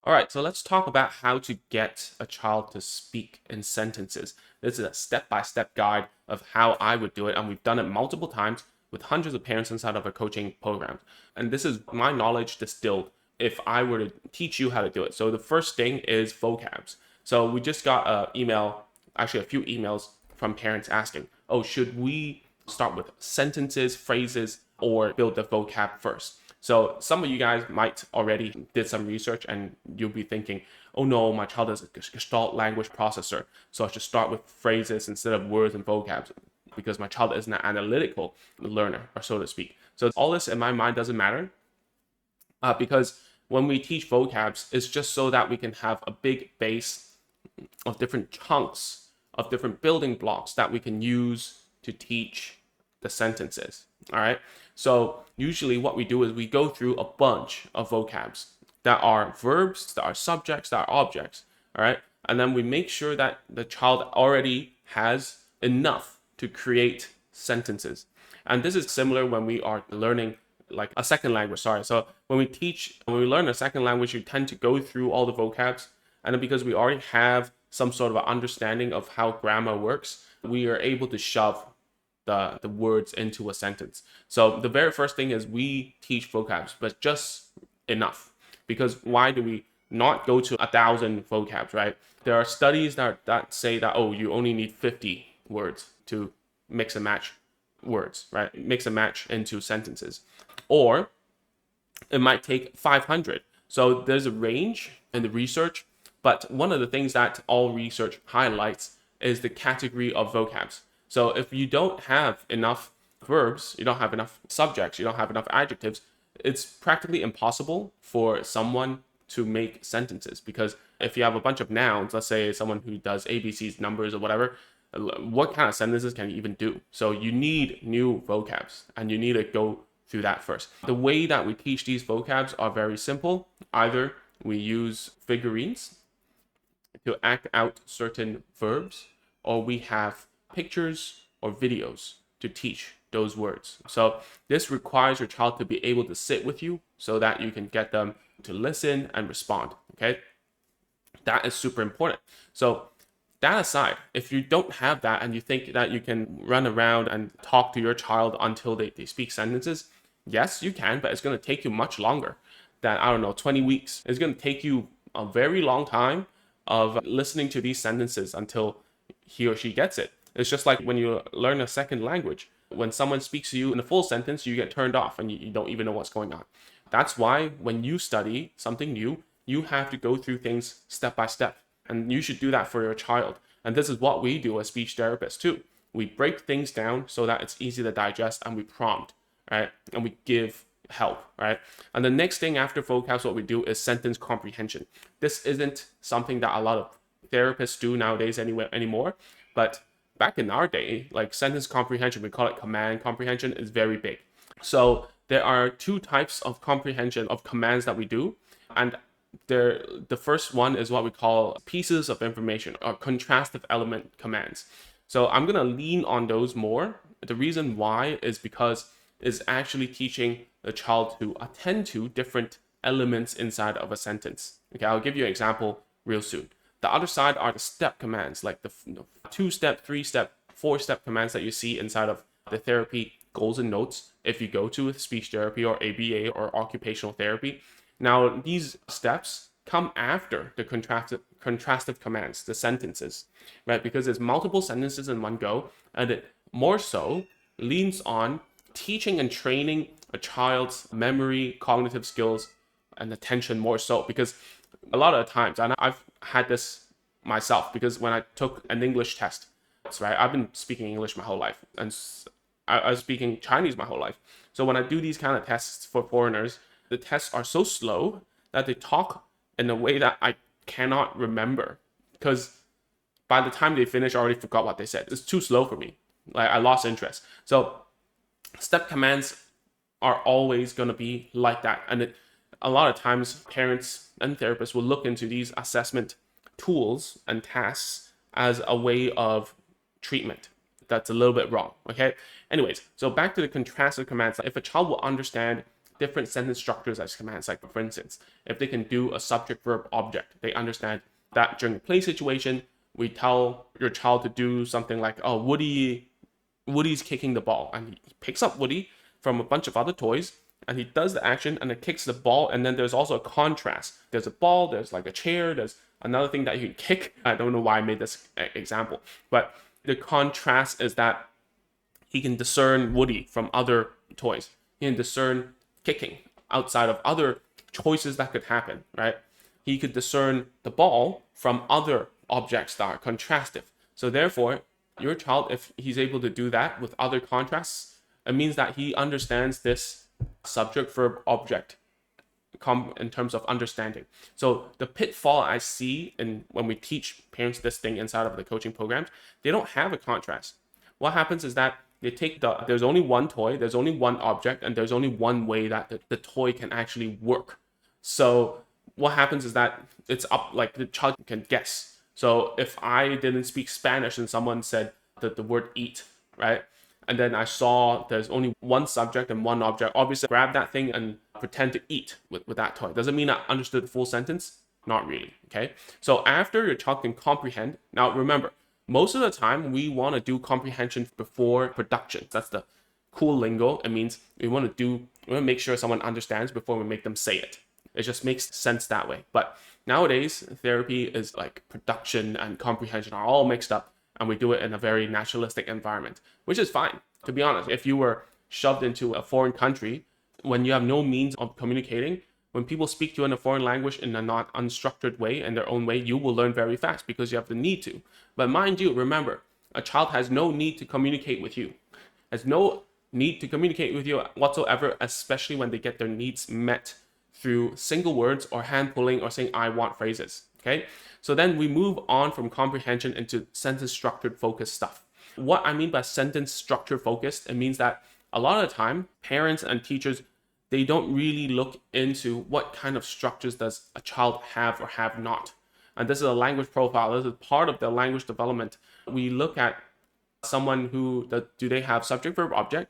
All right, so let's talk about how to get a child to speak in sentences. This is a step-by-step guide of how I would do it, and we've done it multiple times with hundreds of parents inside of our coaching program. And this is my knowledge distilled if I were to teach you how to do it. So the first thing is vocabs. So we just got an email, actually a few emails from parents asking, oh, should we start with sentences, phrases, or build the vocab first? So some of you guys might already did some research and you'll be thinking, oh no, my child is a Gestalt language processor. So I should start with phrases instead of words and vocabs because my child isn't an analytical learner, or so to speak. So all this in my mind doesn't matter because when we teach vocabs, it's just so that we can have a big base of different chunks of different building blocks that we can use to teach the sentences. All right. So usually what we do is we go through a bunch of vocabs that are verbs, that are subjects, that are objects. All right. And then we make sure that the child already has enough to create sentences. And this is similar when we are learning like a second language. Sorry. So when we learn a second language, you tend to go through all the vocabs. And then because we already have some sort of an understanding of how grammar works, we are able to shove the words into a sentence. So the very first thing is we teach vocabs, but just enough. Because why do we not go to 1,000 vocabs, right? There are studies that say that, oh, you only need 50 words to mix and match words, right? Mix and match into sentences. Or it might take 500. So there's a range in the research, but one of the things that all research highlights is the category of vocabs. So if you don't have enough verbs, you don't have enough subjects, you don't have enough adjectives, it's practically impossible for someone to make sentences. Because if you have a bunch of nouns, let's say someone who does ABCs, numbers, or whatever, what kind of sentences can you even do? So you need new vocabs, and you need to go through that first. The way that we teach these vocabs are very simple. Either we use figurines to act out certain verbs, or we have pictures or videos to teach those words. So this requires your child to be able to sit with you so that you can get them to listen and respond. Okay, that is super important. So that aside, if you don't have that and you think that you can run around and talk to your child until they speak sentences, yes, you can, but it's going to take you much longer than, I don't know, 20 weeks. It's going to take you a very long time of listening to these sentences until he or she gets it. It's just like when you learn a second language. When someone speaks to you in a full sentence, you get turned off and you don't even know what's going on. That's why when you study something new, you have to go through things step by step. And you should do that for your child. And this is what we do as speech therapists too. We break things down so that it's easy to digest, and we prompt, right? And we give help, right? And the next thing after vocabs, what we do is sentence comprehension. This isn't something that a lot of therapists do nowadays anymore, but back in our day, like sentence comprehension, we call it command comprehension, is very big. So there are two types of comprehension of commands that we do, and the first one is what we call pieces of information or contrastive element commands. So I'm going to lean on those more. The reason why is because it's actually teaching the child to attend to different elements inside of a sentence. Okay, I'll give you an example real soon. The other side are the step commands, like the 2-step, 3-step, 4-step commands that you see inside of the therapy goals and notes if you go to speech therapy or ABA or occupational therapy. Now, these steps come after the contrastive commands, the sentences, right? Because there's multiple sentences in one go, and it more so leans on teaching and training a child's memory, cognitive skills, and attention more so. Because a lot of the times, and I've had this myself, because when I took an English test, right, I've been speaking English my whole life, and I was speaking Chinese my whole life. So when I do these kind of tests for foreigners, the tests are so slow that they talk in a way that I cannot remember, because by the time they finish, I already forgot what they said. It's too slow for me. Like, I lost interest. So step commands are always going to be like that. And a lot of times parents and therapists will look into these assessment tools and tasks as a way of treatment. That's a little bit wrong. Okay. Anyways, so back to the contrastive commands. If a child will understand different sentence structures as commands. Like, for instance, if they can do a subject verb object, they understand that during a play situation, we tell your child to do something like, oh, Woody's kicking the ball, and he picks up Woody from a bunch of other toys, and he does the action and it kicks the ball. And then there's also a contrast. There's a ball, there's like a chair, there's another thing that you can kick. I don't know why I made this example, but the contrast is that he can discern Woody from other toys. He can discern kicking outside of other choices that could happen, right? He could discern the ball from other objects that are contrastive. So therefore, your child, if he's able to do that with other contrasts, it means that he understands this subject verb object in terms of understanding. So the pitfall I see in when we teach parents this thing inside of the coaching programs, they don't have a contrast. What happens is that they take there's only one toy, there's only one object, and there's only one way that the toy can actually work. So what happens is that it's up, like the child can guess. So if I didn't speak Spanish and someone said the word eat, right? And then I saw there's only one subject and one object, obviously grab that thing and pretend to eat with that toy. Does it mean I understood the full sentence? Not really, okay? So after your child can comprehend, now remember, most of the time we want to do comprehension before production. That's the cool lingo. It means we want to make sure someone understands before we make them say it. It just makes sense that way. But nowadays, therapy is like production and comprehension are all mixed up, and we do it in a very naturalistic environment, which is fine. To be honest, if you were shoved into a foreign country when you have no means of communicating, when people speak to you in a foreign language in a not unstructured way, in their own way, you will learn very fast because you have the need to. But mind you, remember, a child has no need to communicate with you. Has no need to communicate with you whatsoever, especially when they get their needs met through single words or hand pulling or saying I want phrases. Okay, so then we move on from comprehension into sentence structured focused stuff. What I mean by sentence structure focused, it means that a lot of the time parents and teachers, they don't really look into what kind of structures does a child have or have not. And this is a language profile. This is part of the language development. We look at someone who, do they have subject verb object?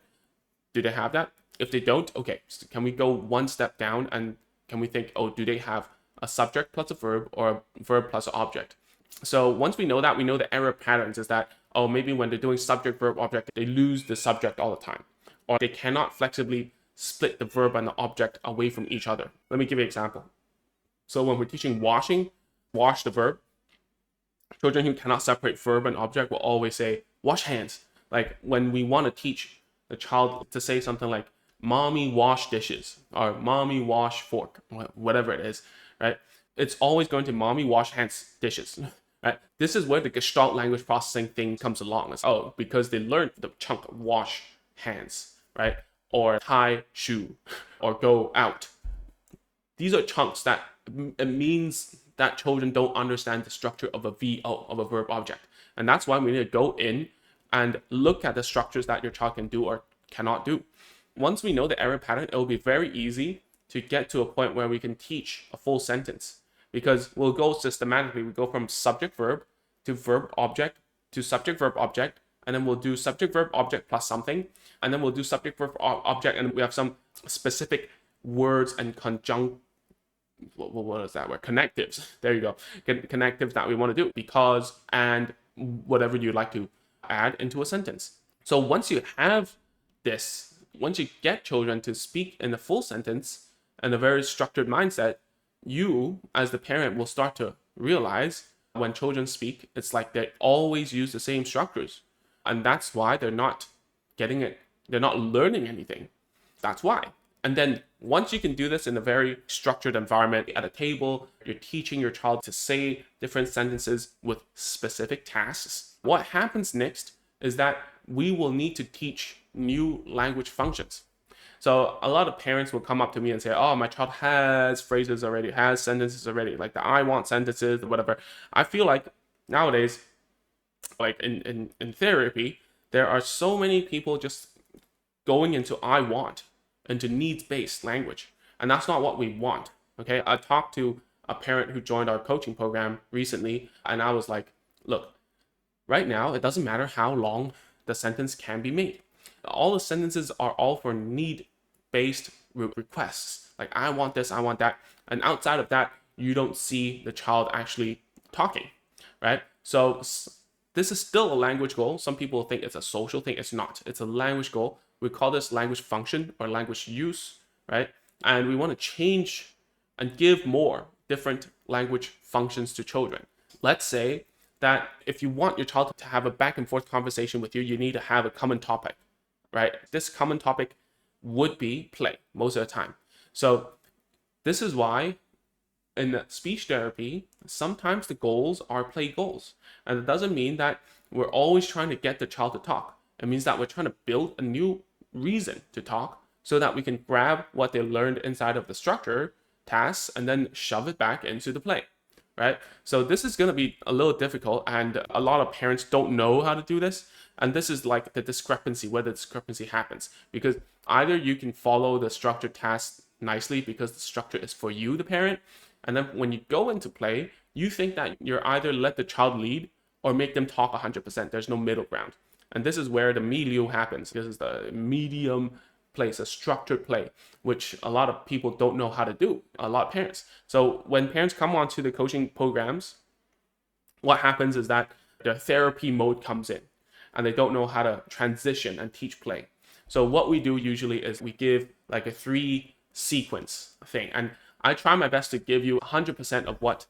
Do they have that? If they don't, okay, so can we go one step down and can we think, oh, do they have a subject plus a verb or a verb plus an object? So once we know that, we know the error patterns is that, oh, maybe when they're doing subject verb object, they lose the subject all the time, or they cannot flexibly split the verb and the object away from each other. Let me give you an example. So when we're teaching washing, wash the verb, children who cannot separate verb and object will always say wash hands. Like when we want to teach the child to say something like mommy wash dishes or mommy wash fork, whatever it is, right? It's always going to mommy wash hands dishes, right? This is where the Gestalt language processing thing comes along. It's, oh, because they learned the chunk wash hands, right? Or tie shoe or go out. These are chunks that it means that children don't understand the structure of a VO, of a verb object. And that's why we need to go in and look at the structures that your child can do or cannot do. Once we know the error pattern, it will be very easy to get to a point where we can teach a full sentence, because we'll go systematically. We go from subject verb to verb object to subject verb object, and then we'll do subject verb object plus something, and then we'll do subject verb object, and we have some specific words and what is that word? Connectives. There you go. Connectives that we want to do, because and whatever you'd like to add into a sentence. So once you have this, once you get children to speak in a full sentence and a very structured mindset, you as the parent will start to realize when children speak, it's like they always use the same structures. And that's why they're not getting it. They're not learning anything. That's why. And then once you can do this in a very structured environment at a table, you're teaching your child to say different sentences with specific tasks. What happens next is that we will need to teach new language functions. So a lot of parents will come up to me and say, oh, my child has phrases already, has sentences already, like the I want sentences, whatever. I feel like nowadays, like in therapy, there are so many people just going into I want, into needs-based language. And that's not what we want, okay? I talked to a parent who joined our coaching program recently, and I was like, look, right now, it doesn't matter how long the sentence can be made. All the sentences are all for need based requests. Like, I want this, I want that. And outside of that, you don't see the child actually talking, right? So this is still a language goal. Some people think it's a social thing. It's not. It's a language goal. We call this language function or language use, right? And we want to change and give more different language functions to children. Let's say that if you want your child to have a back and forth conversation with you, you need to have a common topic, right? This common topic would be play most of the time. So this is why in speech therapy, sometimes the goals are play goals. And it doesn't mean that we're always trying to get the child to talk. It means that we're trying to build a new reason to talk so that we can grab what they learned inside of the structure tasks and then shove it back into the play, right? So this is going to be a little difficult, and a lot of parents don't know how to do this. And this is like the discrepancy, where the discrepancy happens, because either you can follow the structured task nicely because the structure is for you, the parent, and then when you go into play, you think that you're either let the child lead or make them talk 100%. There's no middle ground. And this is where the milieu happens. This is the medium place, a structured play, which a lot of people don't know how to do, a lot of parents. So when parents come onto the coaching programs, what happens is that their therapy mode comes in and they don't know how to transition and teach play. So what we do usually is we give like a 3 sequence thing. And I try my best to give you 100% of what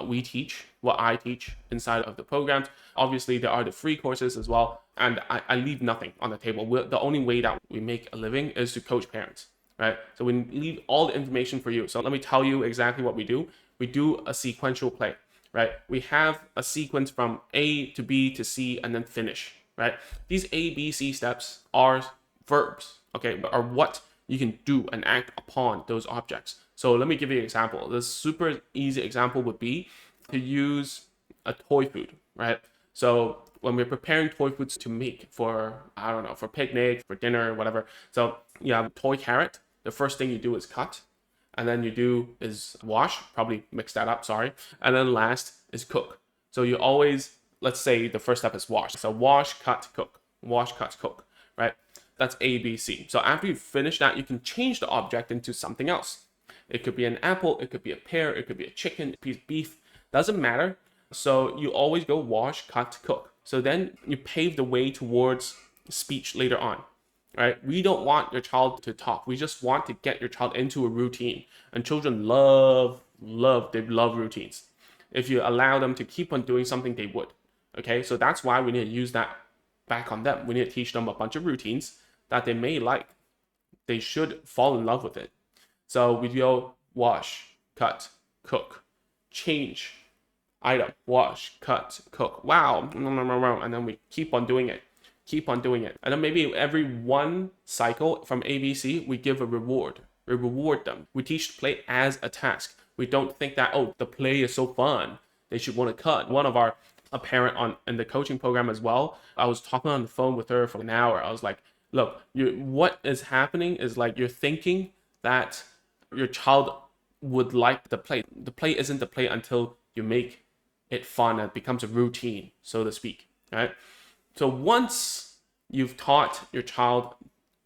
we teach, what I teach inside of the programs. Obviously, there are the free courses as well, and I leave nothing on the table. The only way that we make a living is to coach parents, right? So we leave all the information for you. So let me tell you exactly what we do. We do a sequential play, right? We have a sequence from A to B to C and then finish, right? These A, B, C steps are verbs, okay, are what you can do and act upon those objects. So let me give you an example. This super easy example would be to use a toy food, right? So when we're preparing toy foods to make for, I don't know, for picnic, for dinner, whatever. So you have a toy carrot. The first thing you do is cut. And then you do is wash, probably mix that up, sorry. And then last is cook. So you always, let's say the first step is wash. So wash, cut, cook. Wash, cut, cook, right? That's A, B, C. So after you finish that, you can change the object into something else. It could be an apple, it could be a pear, it could be a chicken, a piece of beef, doesn't matter. So you always go wash, cut, cook. So then you pave the way towards speech later on, right? We don't want your child to talk. We just want to get your child into a routine. And children love routines. If you allow them to keep on doing something, they would, okay? So that's why we need to use that back on them. We need to teach them a bunch of routines that they may like. They should fall in love with it. So we go wash, cut, cook, change, item, wash, cut, cook. Wow. And then we keep on doing it. And then maybe every one cycle from ABC, we give a reward. We reward them. We teach play as a task. We don't think that, oh, the play is so fun, they should want to cut. One of a parent in the coaching program as well, I was talking on the phone with her for an hour. I was like, look, what is happening is like you're thinking that your child would like the play. The play isn't the play until you make it fun and it becomes a routine, so to speak, right? So once you've taught your child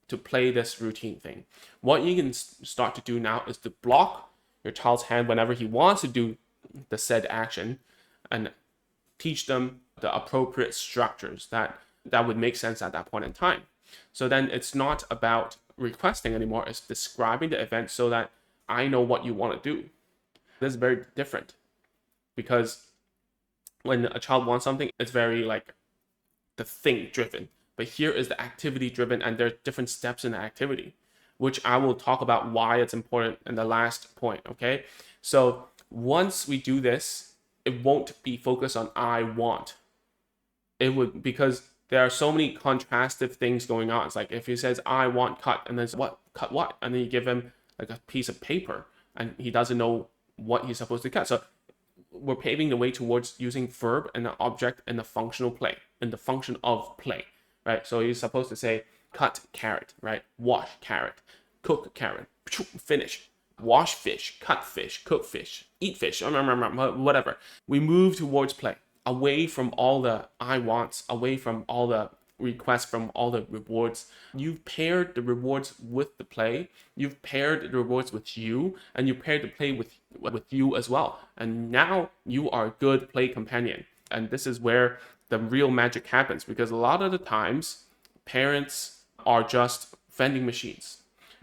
to play this routine thing, what you can start to do now is to block your child's hand whenever he wants to do the said action and teach them the appropriate structures that would make sense at that point in time. So then it's not about requesting anymore, it's describing the event so that I know what you want to do. This is very different because when a child wants something, it's very like the thing driven. But here is the activity driven, and there are different steps in the activity, which I will talk about why it's important in the last point, okay? So once we do this, it won't be focused on I want. It would, because there are so many contrastive things going on. It's like if he says, I want cut, and then what? Cut what? And then you give him like a piece of paper, and he doesn't know what he's supposed to cut. So we're paving the way towards using verb and the object in the functional play, in the function of play, right? So he's supposed to say, cut carrot, right? Wash carrot, cook carrot, finish. Wash fish, cut fish, cook fish, eat fish, whatever. We move towards play, away from all the I wants, away from all the request from all the rewards. You've paired the rewards with the play, you've paired the rewards with you, and you paired the play with you as well. And now you are a good play companion. And this is where the real magic happens, because a lot of the times parents are just vending machines.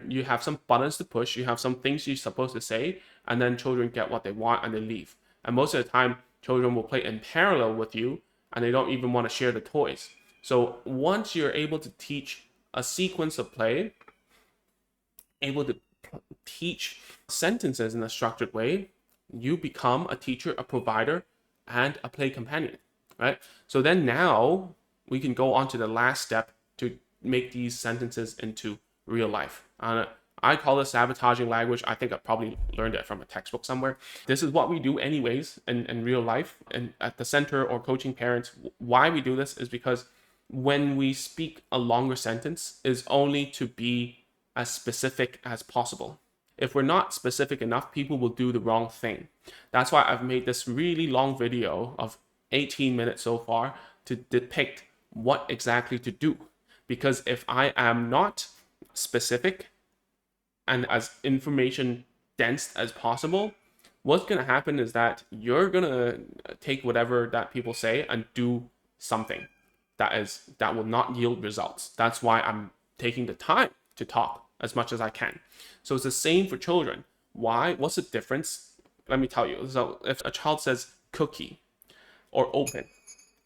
You have some buttons to push, you have some things you're supposed to say, and then children get what they want and they leave. And most of the time, children will play in parallel with you and they don't even want to share the toys. So once you're able to teach a sequence of play, able to teach sentences in a structured way, you become a teacher, a provider, and a play companion, right? So then now we can go on to the last step to make these sentences into real life. I call this sabotaging language. I think I probably learned it from a textbook somewhere. This is what we do anyways in real life and at the center or coaching parents. Why we do this is because when we speak a longer sentence is only to be as specific as possible. If we're not specific enough, people will do the wrong thing. That's why I've made this really long video of 18 minutes so far to depict what exactly to do. Because if I am not specific and as information dense as possible, what's going to happen is that you're going to take whatever that people say and do something that will not yield results. That's why I'm taking the time to talk as much as I can. So it's the same for children. Why? What's the difference? Let me tell you. So if a child says cookie or open,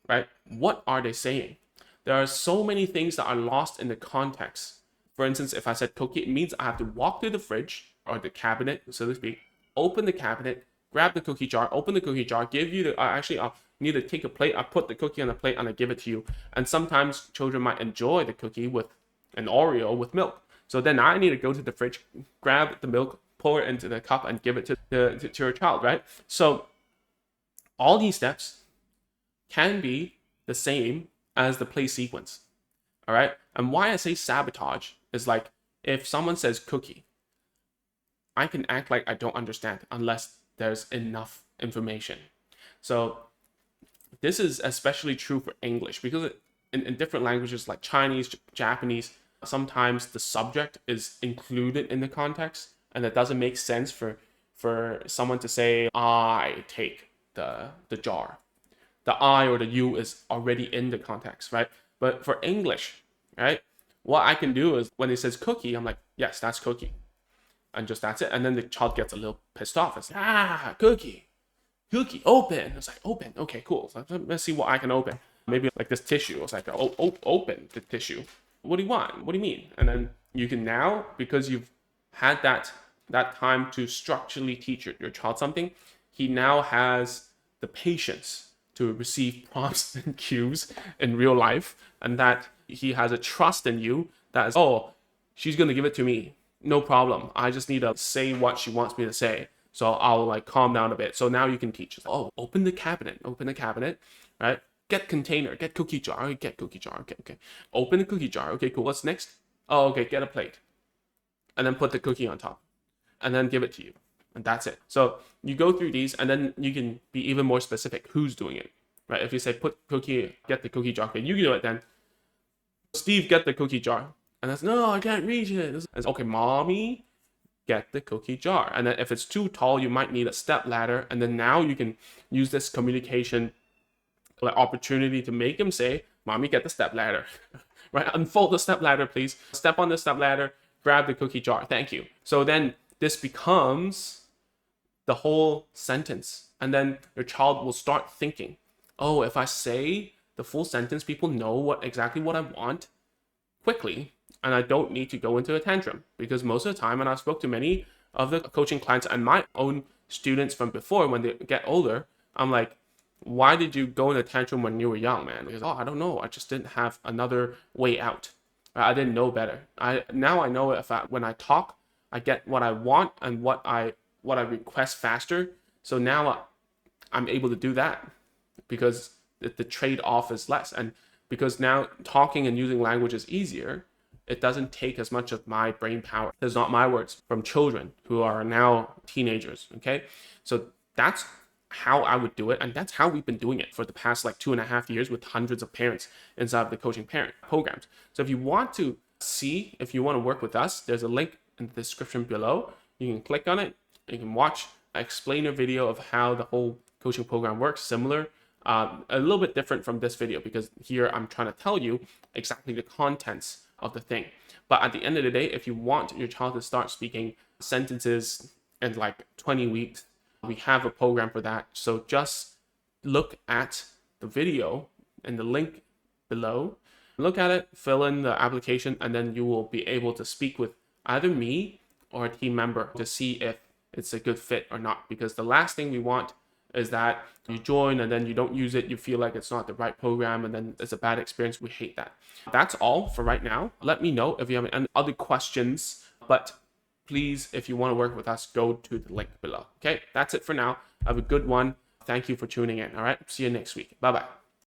right? What are they saying? There are so many things that are lost in the context. For instance, if I said cookie, it means I have to walk to the fridge or the cabinet, so to speak, open the cabinet, grab the cookie jar, open the cookie jar, give you the, I'll need to take a plate, I put the cookie on the plate and I give it to you. And sometimes children might enjoy the cookie with an Oreo with milk. So then I need to go to the fridge, grab the milk, pour it into the cup and give it to your child, right? So all these steps can be the same as the play sequence, all right? And why I say sabotage is like, if someone says cookie, I can act like I don't understand unless there's enough information. So this is especially true for English, because in different languages like Chinese, Japanese, sometimes the subject is included in the context, and it doesn't make sense for someone to say, I take the jar. The I or the you is already in the context, right? But for English, right, what I can do is when it says cookie, I'm like, yes, that's cookie. And just that's it. And then the child gets a little pissed off. It's like, cookie, open. It's like, open. Okay, cool. So let's see what I can open. Maybe like this tissue. It's like, open the tissue. What do you want? What do you mean? And then you can now, because you've had that time to structurally teach your child something, he now has the patience to receive prompts and cues in real life, and that he has a trust in you that is, oh, she's going to give it to me. No problem. I just need to say what she wants me to say. So I'll like calm down a bit. So now you can teach. Oh, open the cabinet, right? Get container, get cookie jar, okay, get cookie jar, okay. Open the cookie jar, okay, cool. What's next? Oh, okay, get a plate. And then put the cookie on top. And then give it to you. And that's it. So you go through these, and then you can be even more specific who's doing it, right? If you say get the cookie jar, okay, you do it then. Steve, get the cookie jar. And that's, no, I can't reach it. It's okay, mommy, get the cookie jar. And then if it's too tall, you might need a step ladder. And then now you can use this communication like opportunity to make him say, mommy, get the step ladder, right? Unfold the step ladder, please. Step on the step ladder, grab the cookie jar. Thank you. So then this becomes the whole sentence. And then your child will start thinking, oh, if I say the full sentence, people know exactly what I want quickly, and I don't need to go into a tantrum. Because most of the time, and I spoke to many of the coaching clients and my own students from before, when they get older, I'm like, why did you go in a tantrum when you were young, man? Because, oh, I don't know. I just didn't have another way out. I didn't know better. Now I know when I talk, I get what I want and what I request faster. So now I'm able to do that because the trade-off is less. And because now talking and using language is easier, it doesn't take as much of my brain power. It's not my words, from children who are now teenagers, okay? So that's how I would do it. And that's how we've been doing it for the past like 2.5 years with hundreds of parents inside of the coaching parent programs. So if you want to see, if you want to work with us, there's a link in the description below. You can click on it. You can watch an explainer video of how the whole coaching program works, similar, a little bit different from this video, because here I'm trying to tell you exactly the contents of the thing. But at the end of the day, if you want your child to start speaking sentences in like 20 weeks, we have a program for that. So just look at the video and the link below. Look at it, fill in the application, and then you will be able to speak with either me or a team member to see if it's a good fit or not. Because the last thing we want is that you join and then you don't use it, you feel like it's not the right program, and then it's a bad experience. We hate that. That's all for right now. Let me know if you have any other questions, but please, if you want to work with us, go to the link below. Okay, that's it for now. Have a good one. Thank you for tuning in. All right, see you next week. Bye-bye.